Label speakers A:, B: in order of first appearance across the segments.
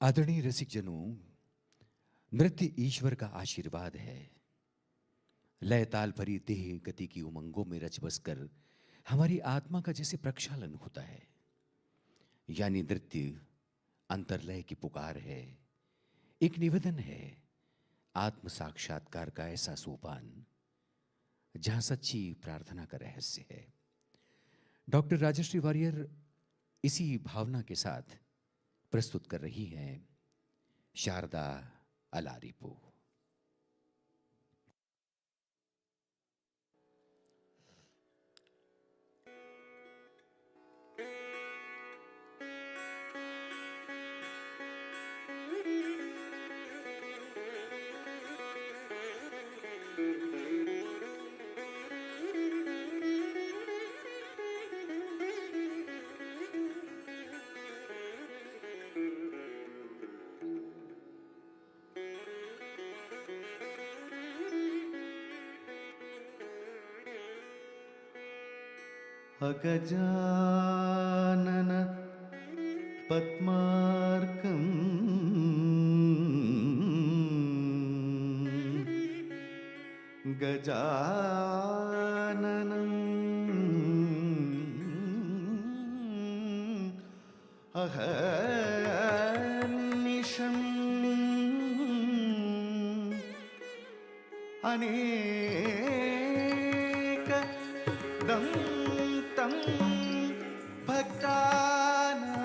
A: आदरणीय रसिक जनों, नृत्य ईश्वर का आशीर्वाद है। लय ताल भरी देह गति की उमंगों में रच बसकर हमारी आत्मा का जैसे प्रक्षालन होता है, यानी नृत्य अंतर्लय की पुकार है, एक निवेदन है, आत्म साक्षात्कार का ऐसा सोपान जहां सच्ची प्रार्थना का रहस्य है। डॉक्टर राजश्री वारियर इसी भावना के साथ प्रस्तुत कर रही हैं शारदा अलारिपू।
B: अगजानन पद्मार्कं गजाननं अहर्निशम् अनेकदं तं भक्तानां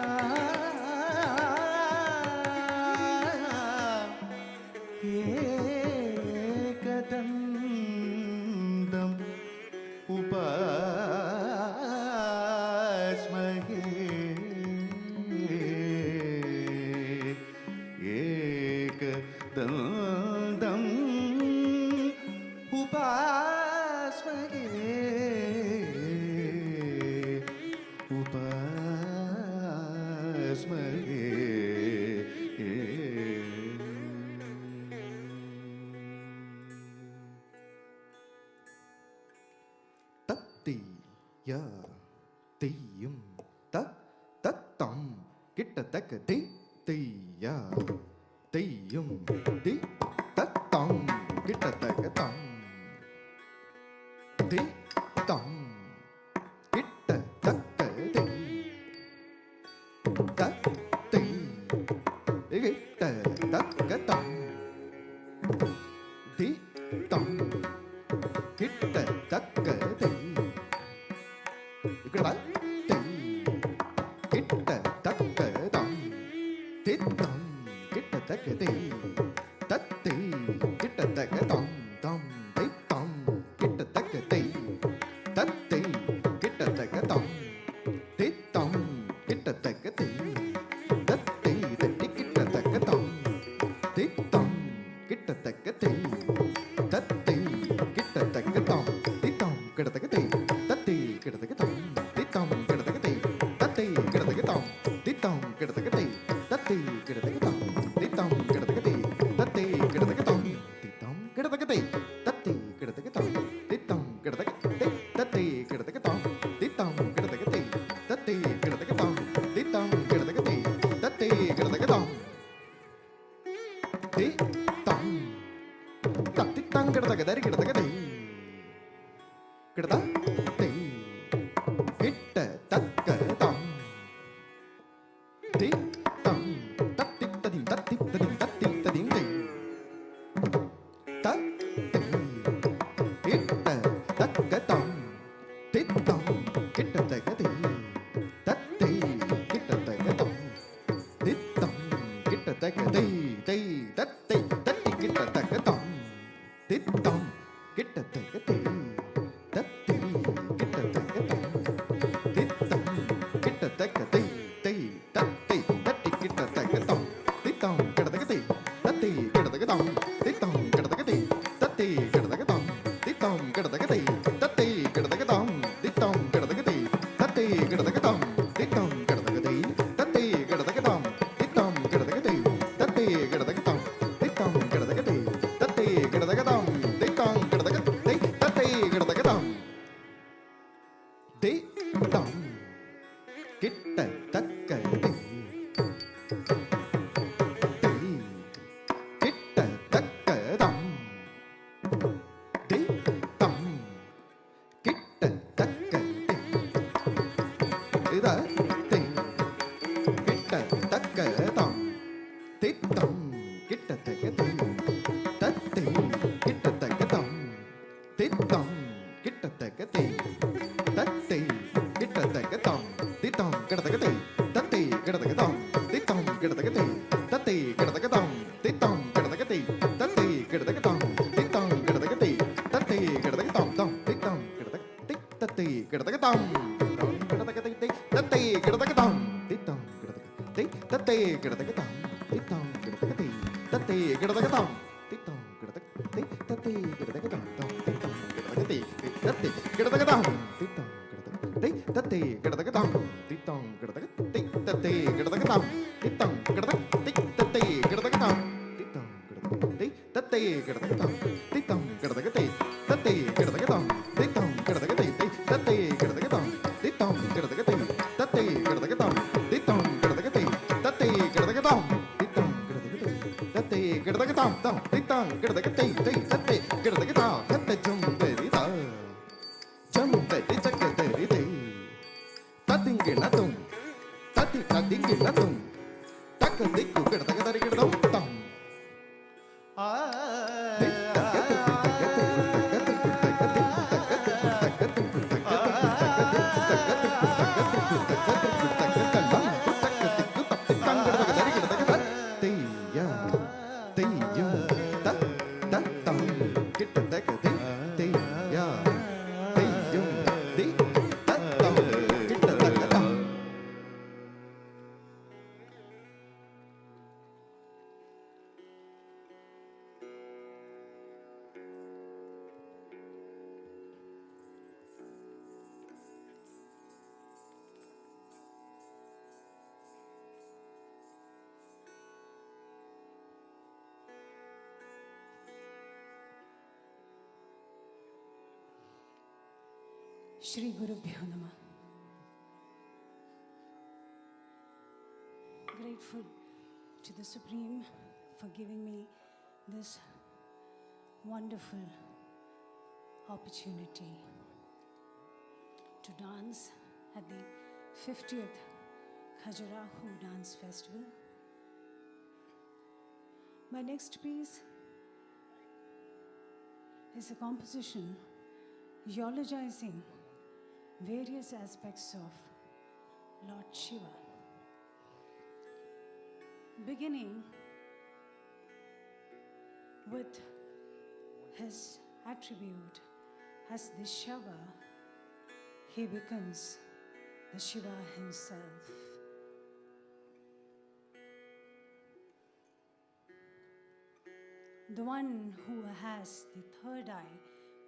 B: एकदन्तम् उपास्महे एकदन्तम् उपास्महे तत्तिया तेयं तत्तं किट्टतक ते तेया तेयं ते तत्तं किट्टतक तं ते तं किट्टतक ते तत्ते किट्टतक तं ते तं किट्टतक ते इकडे बाय ते किट्टतक तं ते तं किट्टतक ते तत्ते किट्टतक तं तं ते तं किट्टतक ते तत्ते किट्टतक तं ते तं किट्टतक ते तत्ते तत्ते किट्टतक तं ते तं किट्टतक ते तत्ते किट्टतक तं ते तं किट्टतक ते तत्ते किट्टतक तं ते तं किट्टतक ते तत्ते किट्टतक तं ते तं किट्टतक ते तत्ते किट्टतक तं ते तं किट्टतक ते तत्ते किट्टतक तं ते तं किट्टतक ते तत्ते किट्टतक तं ते तं किट्टतक ते तत्ते किट्टतक तं ते तं किट्टतक ते तत्ते किट्टतक तं ते तं किट्टतक ते तत्ते किट्टतक तं ते तं तत्ते तं किट्टतक दरि किट्टतक ते किट्टता ते किट्टतक तं ते तं तत्ति तदिं तत्ति तदिं तत्ति तदिं ते तत्ते किट्टतक तं ते तं किट्टतक ते तत्ते किट्टतक तं ते तं किट्टतक ते ते तत्ते तत्ति किट्टतक तं ते तं किट्टतक ते तत्ते किट्टतक तं ते तं किट्टतक ते ते तत्ते तत्ति किट्टतक तं ते तं किट्टतक ते तत्ते किट्टतक तं ते तं किट्टतक ते तत्ते किट्टतक तं ते तं किट्टतक ते तत्ते किट्टतक तं ते तं किट्टतक ते तत्ते किट्टतक तं ते तं किट्टतक ते तत्ते किट्टतक तं ते तं किट्टतक ते तत्ते किट्टतक तं ते तं किट्टतक ते तत्ते किट्टतक तं ते तं किट्टतक ते तत्ते किट्टतक तं ते तं किट्टतक ते കിടതകതേ തത്തേ കിടതകതാം തിത്താം കിടതകതേ തത്തേ കിടതകതാം തിത്താം കിടതകതേ തത്തേ കിടതകതാം താം തിത്താം കിടതകതേ തത്തേ കിടതകതാം തിത്താം കിടതകതേ തത്തേ കിടതകതാം തിത്താം കിടതകതേ തത്തേ കിടതകതാം തിത്താം കിടതകതേ തത്തേ കിടതകതാം തിത്താം കിടതകതേ തത്തേ കിടതകതാം താം തിത്താം കിടതകതേ തത്തേ കിടതകതാം തിത്താം കിടതകതേ തത്തേ കിടതകതാം തിത്താം കിടതകതേ തത്തേ കിടതകതാം തിത്താം കിടതകതേ തത്തേ കിടതകതാം തിത്താം കിടതകതേ തത്തേ കിടതകതാം തിത്താം കിടതകതേ തത്തേ കിടതകതാം തിത്താം കിടതകതേ തത്തേ കിടതകതാം തിത്താം കിടതകതേ തത്തേ കിടതകതാം തിത്താം കിടതകതേ തത്തേ കിടതകതാം തിത്താം കിടതകതേ തത്തേ കിടതകതാം താം തിത്താം കിടതകതേ തത്തേ കിടതകതാ തത്തേ ജംബരിതാ ജംബരി ചക്കതരിതേ തത്തിങ്കിണതും തത്തി തത്തിങ്കിണതും തക്ക ദിക്കു കിടതകതരി കിടതും താം
C: Shri Gurubhyo Namah. Grateful to the Supreme for giving me this wonderful opportunity to dance at the 50th Khajuraho Dance Festival. My next piece is a composition eulogizing various aspects of Lord Shiva, beginning with his attribute as the Shiva. He becomes the Shiva himself. The one who has the third eye,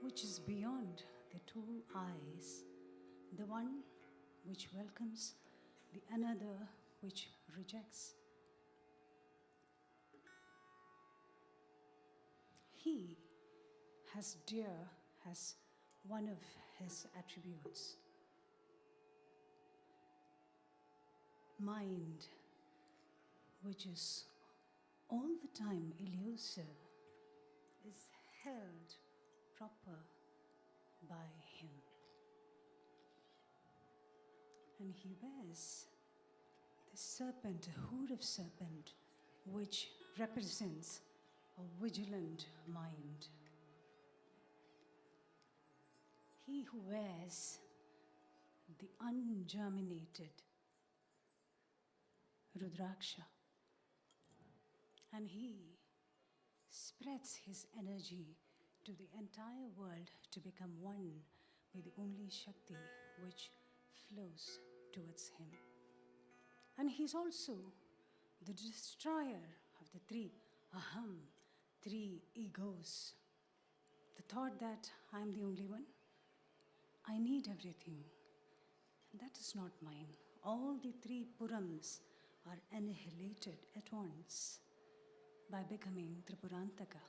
C: which is beyond the two eyes, the one which welcomes, the another which rejects. He has deer as one of his attributes. Mind, which is all the time elusive, is held proper by him. And he wears the serpent, a hood of serpent, which represents a vigilant mind. He who wears the ungerminated Rudraksha, and he spreads his energy to the entire world to become one with the only Shakti which flows towards him. And he's also the destroyer of the three aham, three egos. The thought that I'm the only one, I need everything. That is not mine. All the three Purams are annihilated at once by becoming Tripurantaka.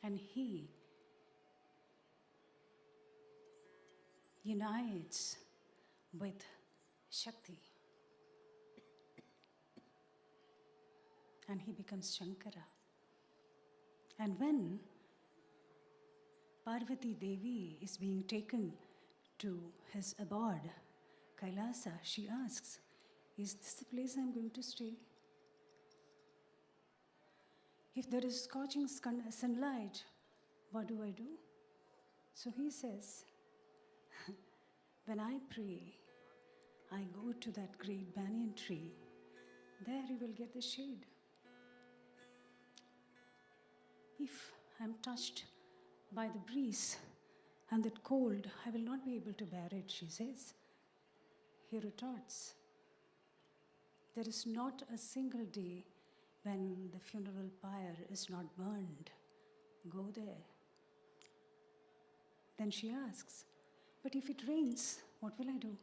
C: And he unites with Shakti. And he becomes Shankara. And when Parvati Devi is being taken to his abode, Kailasa, she asks, is this the place I'm going to stay? If there is scorching sunlight, what do I do? So he says, when I pray, I go to that great banyan tree. There you will get the shade. If I'm touched by the breeze and that cold, I will not be able to bear it, she says. He retorts, there is not a single day when the funeral pyre is not burned. Go there. Then she asks, but if it rains, what will I do?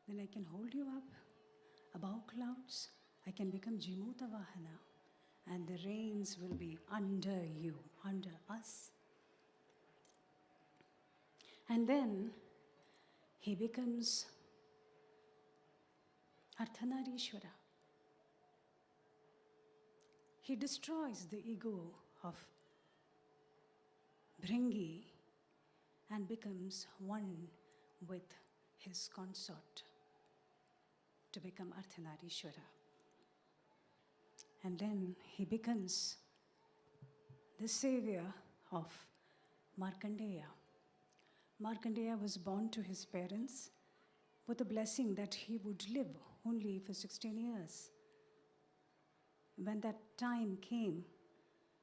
C: Then I can hold you up above clouds. I can become Jimuta Vahana, and the rains will be under you, under us. And then he becomes Ardhanarishwara. He destroys the ego of Bhringi and becomes one with his consort to become Ardhanarishwara. And then he becomes the savior of Markandeya. Markandeya was born to his parents with a blessing that he would live only for 16 years. When that time came,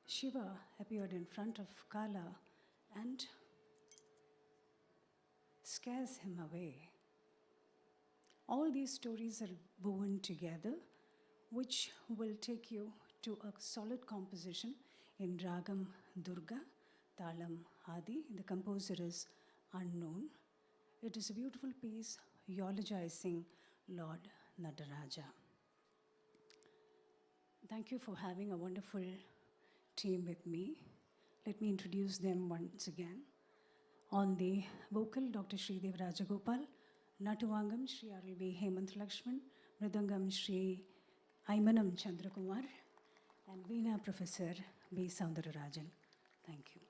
C: Shiva appeared in front of Kala and scares him away. All these stories are woven together, which will take you to a solid composition in Ragam Durga, Talam Adi. The composer is unknown. It is a beautiful piece eulogizing Lord Nataraja. Thank you for having a wonderful team with me. Let me introduce them once again. On the vocal, Dr. Sridev Rajagopal, Natuvangam, Sri R.L.B. Hemant Lakshman, Mridangam, Sri Aimanam Chandrakumar, and Veena, Professor B. Soundararajan. Thank you.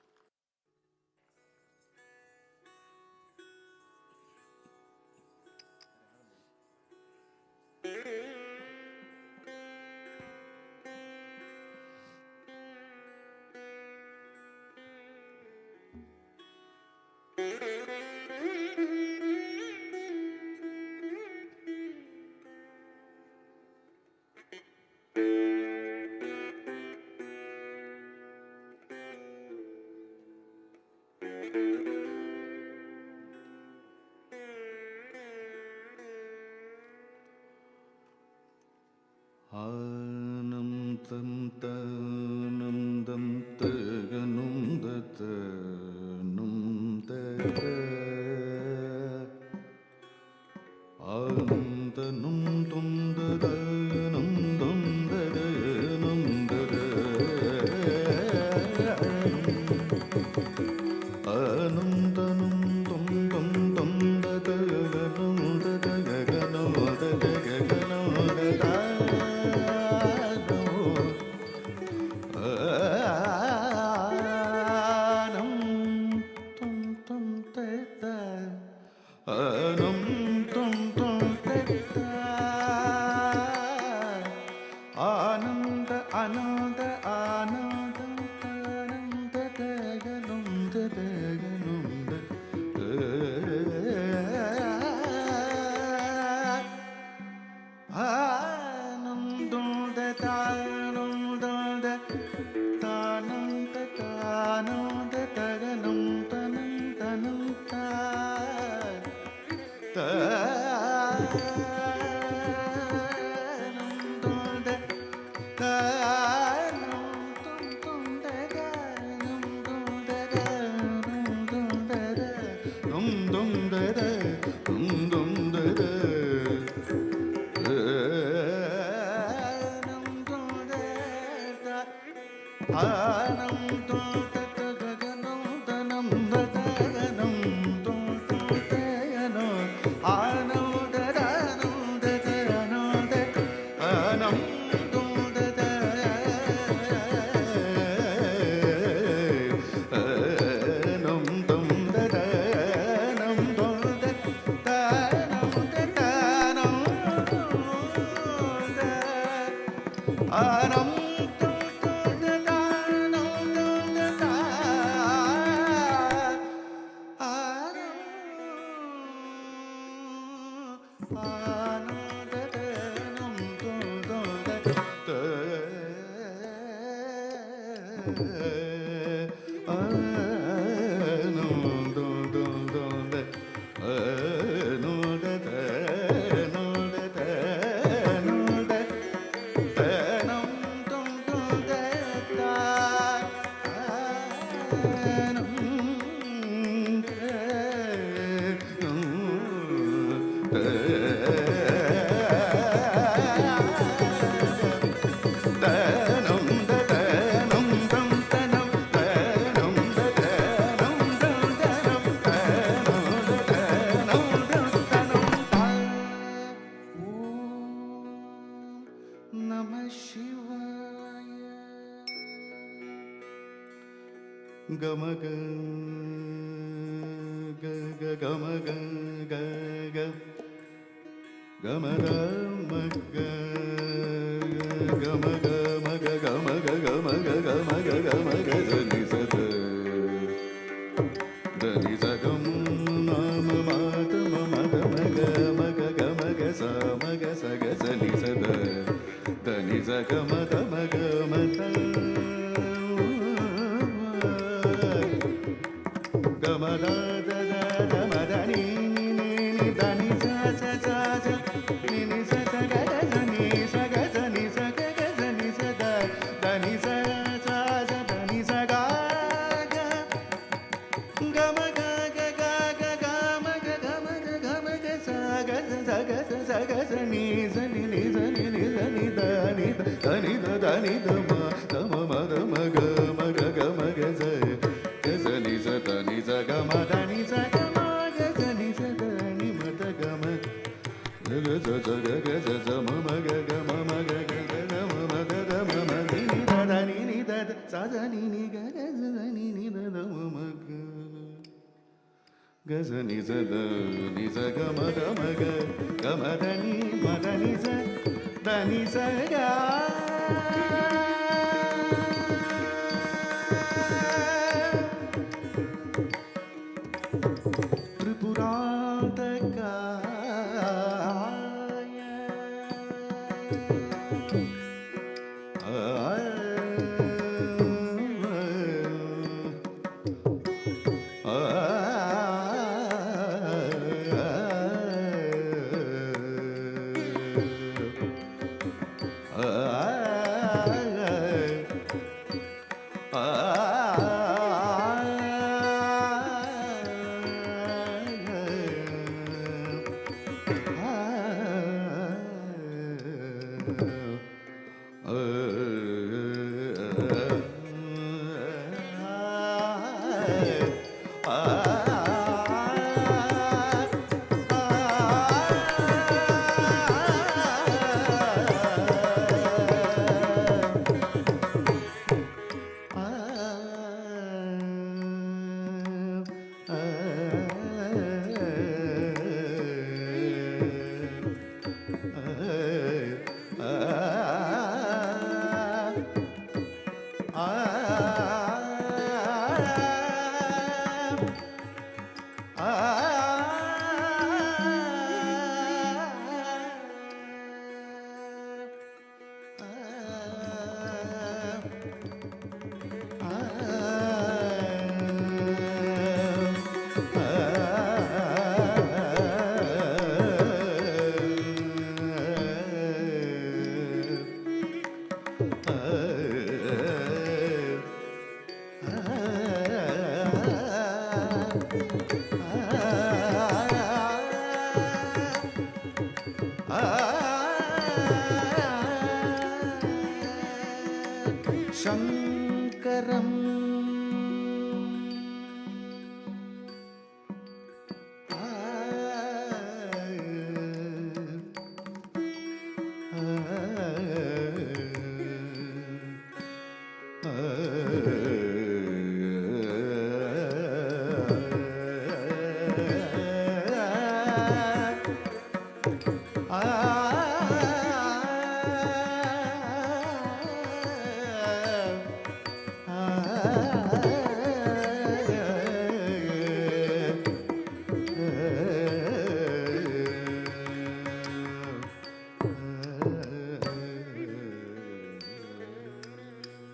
B: Anam tanam dam taganum datanum daga Anam tanum tum daganum dum daganum daga Anam tanum tum dum dum daganum daganum daganum daga Namah Shivaya. Gama ga ga ga gama ga ga ga gama ga ma ga gama ga ma ga gama ga gama ga gama ga gama ga ni sa da ni sa gam nam ma ta ma ga ma ga ma ga gama ga sa ga sa ni sa da ni sa gama ta ma ga ma ta gama da da da da ma da ni ni da ni sa ni ni sa ga da ni sa ga da ni sa ga da ni sa da ni sa da ni sa ga ga gama ga ga ga ga gama ga gama ga gama ga sa ga ni sa ni ni sa ni ni sa ni da ni da ni da ni da ma da ma ga ma ga ga ma ga sa ga ni sa da ni sa ga ma da ni sa ga ma ga sa ni sa da ni ma da ga ma ga sa ma ma ga ga ma ma ga ga da ma ma da ma ma ni ni da sa da ni ni ga ga sa ni ni da ma ma ga sa ni sa da ni sa ga ma ga ma da ni sa da ni sa ga Shankaram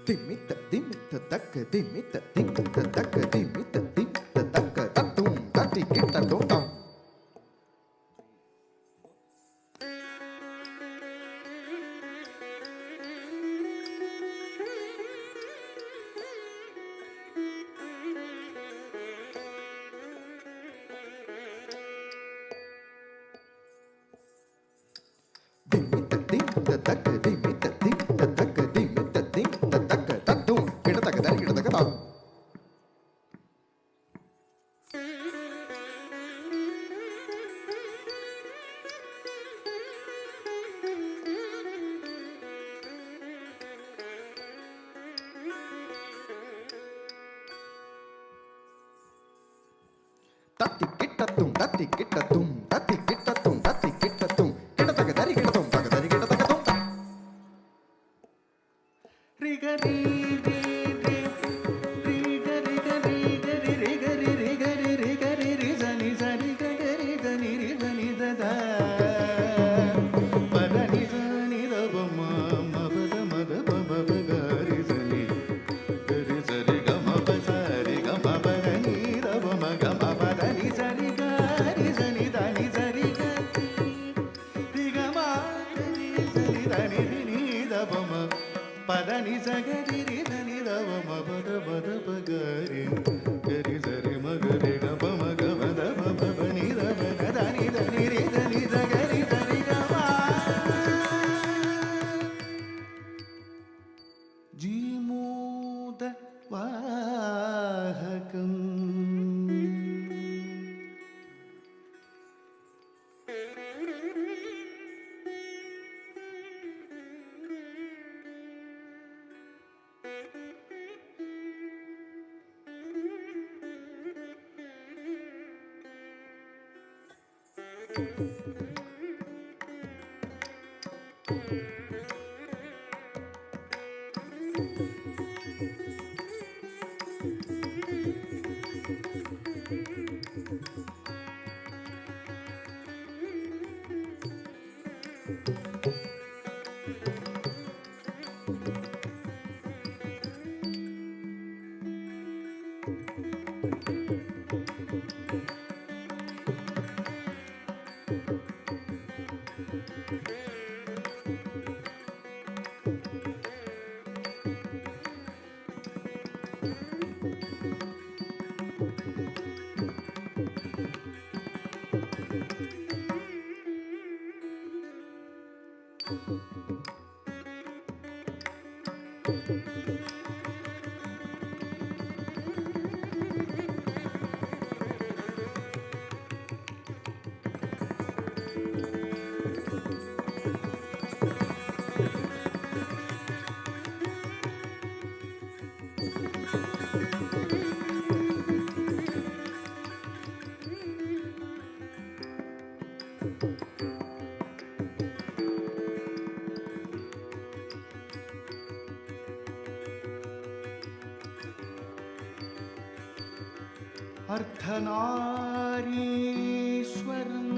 B: திமித்த திமித்த தக்க திமித்த திமித்த தக்க திமித்த திமித்த தக்க தத்தும் தத்தி கிட்ட தோட்டம் திமித்த திமித்த தக்க திமித்த திமித்த தக்க திமித்த திமித்த தக்க தத்தும் கிட்ட தக்க தரி கிட்ட தக்க தாம் தத்தி கிட்டத்தும் தத்தி கிட்டத்தும் தத்தி கிட்டத்தும் தத்தி கிட்டத்தும் கிட்டத்தக்க தரி கிட்டத்தும் தக்க தரி கிட்டத்தக்கத்தும் ரிகரி ரி ரி ரிகரி கரி கரி ரிகரி ரிகரி ரிகரி ரிசனி சரி கரி தனி ரிசனி தத பதனி சனி தபம மபத மத பம கரி சனி கரி சரி கம பசரி கம பதனி தபம கம பதனி சரி கரி சனி தனி சரி கரி கம கரி சனி தனி ரினி தபம பதனி சகரி ரிதனி தபம பத பத பகரி கரி சரி மகரி கபம கமத பபனி தபன தனி தனி ரிதனி சகரி சரி கம ஜீமூத வாஹகம் அர்த்தநாரீஸ்வரம்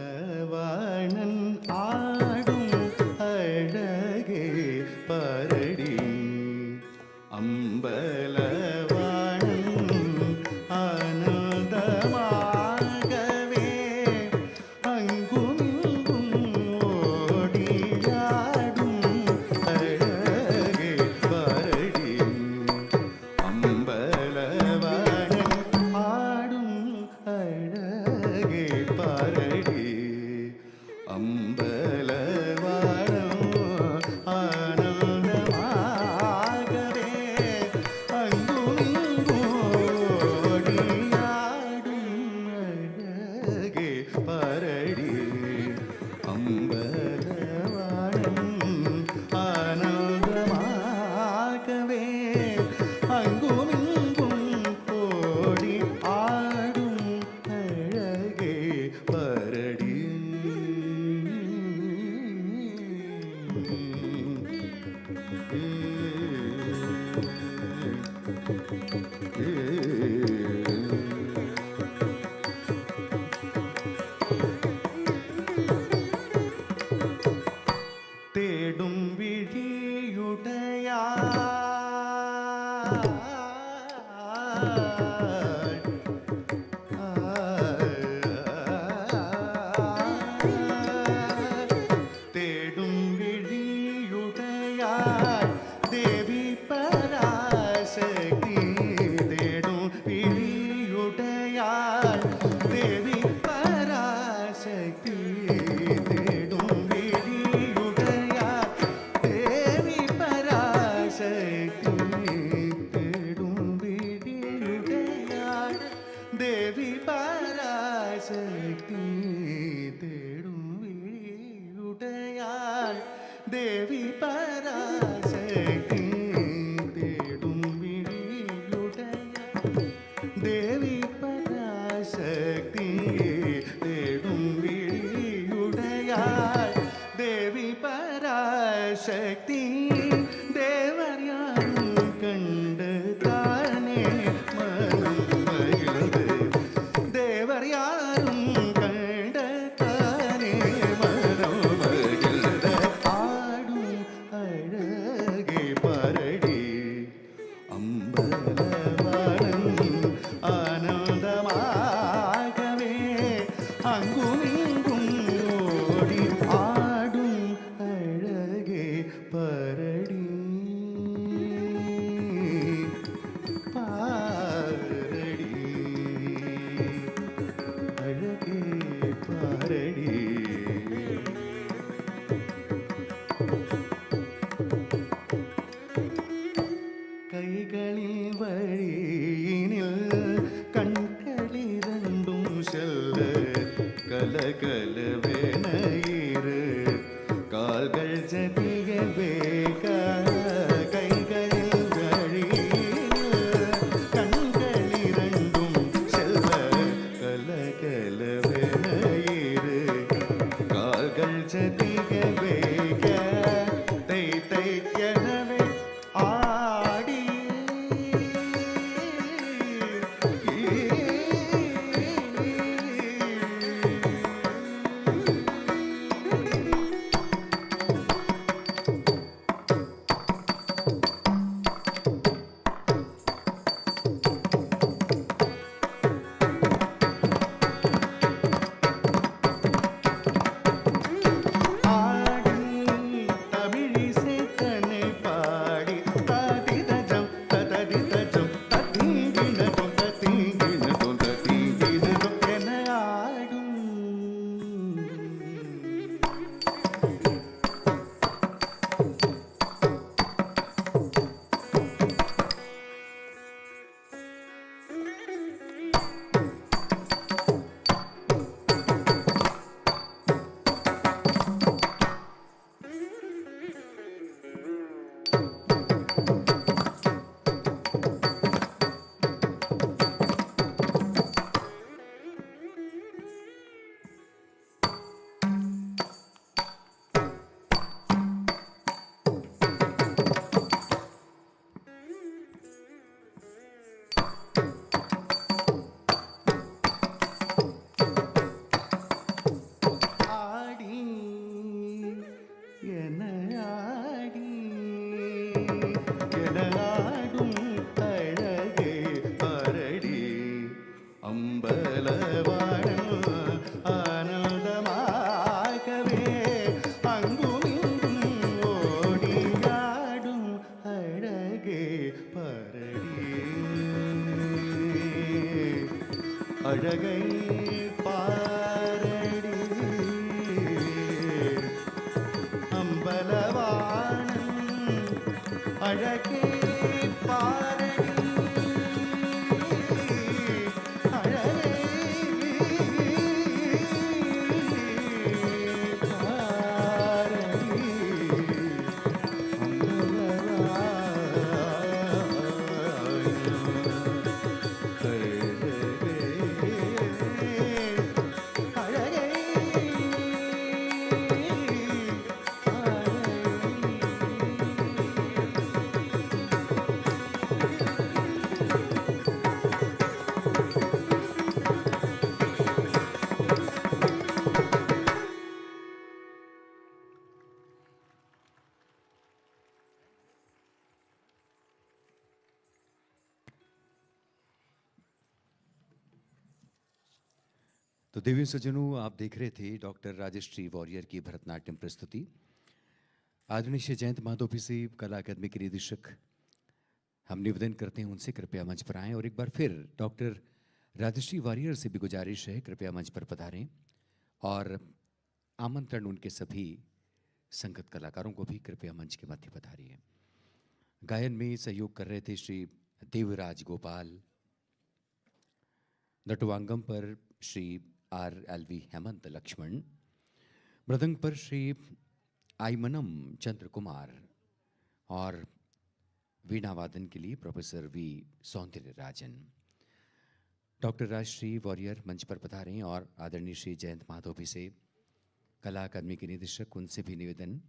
B: அம்பலவாணன் ஆடும் அழகே பரடி. அம்பலவாணன் ஆனந்தமாகவே அங்குமிங்கும் ஓடியாடும் அழகே பரடி. அம்பலவாணன் ஆடும் அழகே பரடி. அம்பலவாணன் ஆனந்தமாகவே அங்குமிங்கும் ஓடியாடும் அழகே பரடி. அம்பலவாணன் ஆனந்தமாகவே அங்குமிங்கும் ஓடி ஆடும் அழகே பரடி. தேடும் விழியுடையாள் தேடும் விழியுடையாள் தேவி பராசக்தி. தேடும் விழியுடையாள் தேவி பராசக்தி. தேடும் விழியுடையாள் தேவி பராசக்தி. தேடும் விழியுடையாள் தேவி பராசக்தி. தேடும் விழியுடையாள் தேவி பராசக்தி. தேடும் விழியுடையாள் தேவி பராசக்தி. தேடும் விழியுடையாள் தேவி பராசக்தி. தேவர் யாரும் கண்டு தானே மனம் மகிழ்ந்து. தேவர் யாரும் கண்ட தானே மனம் மகிழ்ந்த ஆடும் அழகே பரடி. அம்பலவாணன் ஆனந்தமாகவே அங்குமிங்கும் ஓடி ஆடும் அழகே பரடி. பாரடி அழகே பாரடி. கைகளில் வழியினில் கண்களிரண்டும் செல்ல கலகலவென இரு கால்கள் ஜதிய வேக. கைகளில் வழியினில் கண்களிரண்டும் செல்ல கலகலவென இரு கால்கள் ஜதிய வேக. தை தை எனவே ஆடி ಅಳಗೆ ಪಾರಣಿ ಅಳಗೆ ಪಾರಣಿ
A: तो देवी सज्जनों, आप देख रहे थे डॉक्टर राजश्री वॉरियर की भरतनाट्यम प्रस्तुति। आदरणीय श्री जयंत माधोपी से कला अकादमी के निदेशक हम निवेदन करते हैं उनसे कृपया मंच पर आएं, और एक बार फिर डॉक्टर राजश्री वॉरियर से भी गुजारिश है कृपया मंच पर पधारें, और आमंत्रण उनके सभी संगत कलाकारों को भी कृपया मंच के मध्य पधारिए। गायन में सहयोग कर रहे थे श्री देवराज गोपाल, नटवांगम पर श्री RLV हेमंत लक्ष्मण, मृदंग पर श्री आईमनम चंद्र कुमार, और वीणा वादन के लिए प्रोफेसर V सौंदर्य राजन। डॉक्टर राजश्री वॉरियर मंच पर पधारें, और आदरणीय श्री जयंत माधोपी से कला अकादमी के निदेशक उनसे भी निवेदन।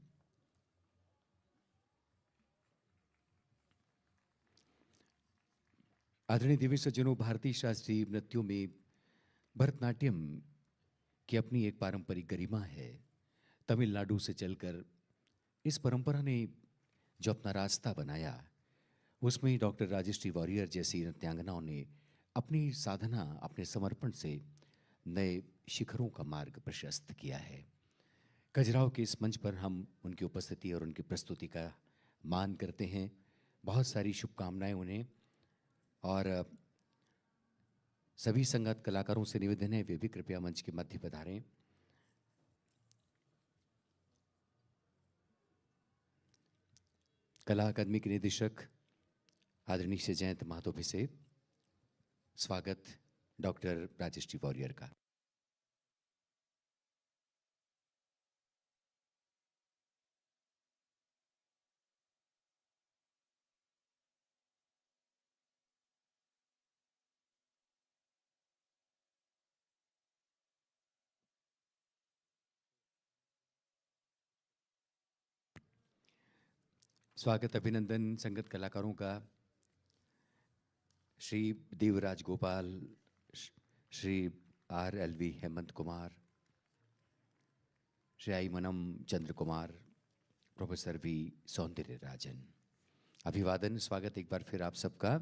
A: आदरणीय देवी सज्जनों, भारतीय शास्त्रीय नृत्यों में भरतनाट्यम की अपनी एक पारंपरिक गरिमा है। तमिलनाडु से चलकर इस परंपरा ने जो अपना रास्ता बनाया, उसमें डॉक्टर राजश्री वॉरियर जैसी नृत्यांगनाओं ने अपनी साधना, अपने समर्पण से नए शिखरों का मार्ग प्रशस्त किया है। खजुराहो के इस मंच पर हम उनकी उपस्थिति और उनकी प्रस्तुति का मान करते हैं। बहुत सारी शुभकामनाएं उन्हें, और सभी संगत कलाकारों से निवेदन है वे भी कृपया मंच के मध्य पधारें। कला अकादमी के निदेशक आदरणीय श्री जयंत माधोपी से स्वागत डॉक्टर राजश्री वॉरियर का। स्वागत अभिनंदन संगत कलाकारों का श्री देवराज गोपाल, श्री RLV हेमंत कुमार, श्री आईमनम चंद्र कुमार, प्रोफेसर V सौंदर्य राजन। अभिवादन, स्वागत एक बार फिर आप सबका।